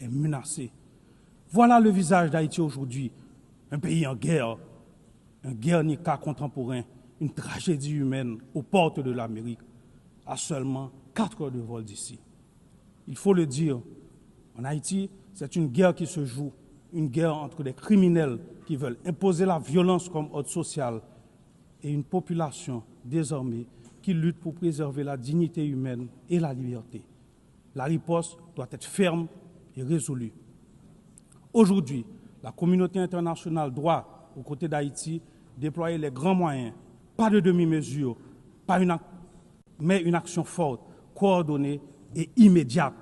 est menacée. Voilà le visage d'Haïti aujourd'hui, un pays en guerre, un Guernica contemporain, une tragédie humaine aux portes de l'Amérique, à seulement 4 heures de vol d'ici. Il faut le dire, en Haïti, c'est une guerre qui se joue, une guerre entre des criminels qui veulent imposer la violence comme ordre social et une population désarmée qui lutte pour préserver la dignité humaine et la liberté. La riposte doit être ferme et résolue. Aujourd'hui, la communauté internationale doit, aux côtés d'Haïti, déployer les grands moyens, pas de demi-mesure, mais une action forte, coordonnée et immédiate.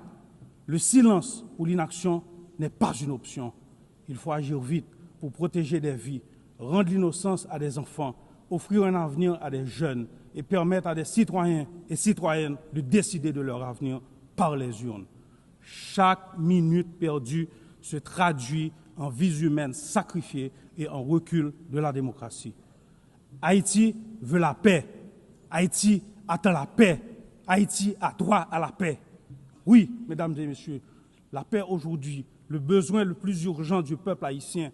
Le silence ou l'inaction n'est pas une option. Il faut agir vite pour protéger des vies, rendre l'innocence à des enfants, offrir un avenir à des jeunes et permettre à des citoyens et citoyennes de décider de leur avenir par les urnes. Chaque minute perdue se traduit en vies humaines sacrifiées et en recul de la démocratie. Haïti veut la paix. Haïti attend la paix. Haïti a droit à la paix. Oui, mesdames et messieurs, la paix aujourd'hui, le besoin le plus urgent du peuple haïtien,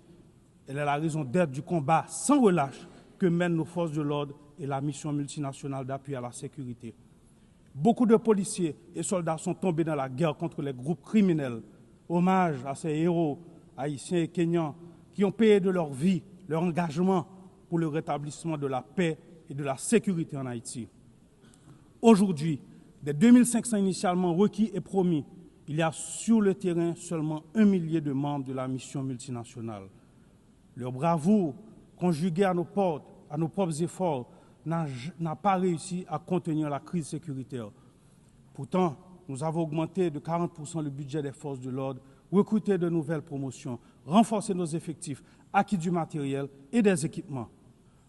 elle est la raison d'être du combat sans relâche que mènent nos forces de l'ordre et la mission multinationale d'appui à la sécurité. Beaucoup de policiers et soldats sont tombés dans la guerre contre les groupes criminels. Hommage à ces héros haïtiens et kenyans qui ont payé de leur vie, leur engagement pour le rétablissement de la paix et de la sécurité en Haïti. Aujourd'hui, des 2500 initialement requis et promis, il y a sur le terrain seulement 1 millier de membres de la mission multinationale. Leur bravoure, conjuguée à nos propres efforts, n'a pas réussi à contenir la crise sécuritaire. Pourtant, nous avons augmenté de 40% le budget des forces de l'ordre, recruté de nouvelles promotions, renforcé nos effectifs, acquis du matériel et des équipements.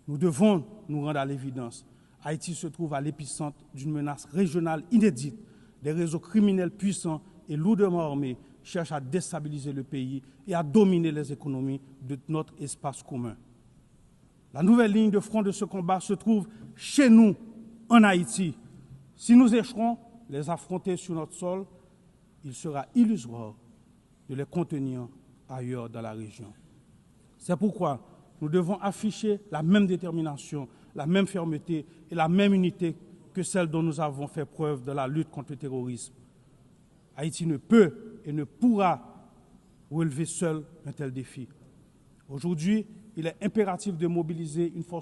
Nous devons nous rendre à l'évidence. Haïti se trouve à l'épicentre d'une menace régionale inédite. Des réseaux criminels puissants et lourdement armés cherchent à déstabiliser le pays et à dominer les économies de notre espace commun. La nouvelle ligne de front de ce combat se trouve chez nous, en Haïti. Si nous échouons les affronter sur notre sol, il sera illusoire de les contenir ailleurs dans la région. C'est pourquoi nous devons afficher la même détermination, la même fermeté et la même unité que celle dont nous avons fait preuve dans la lutte contre le terrorisme. Haïti ne peut et ne pourra relever seul un tel défi. Aujourd'hui, il est impératif de mobiliser une force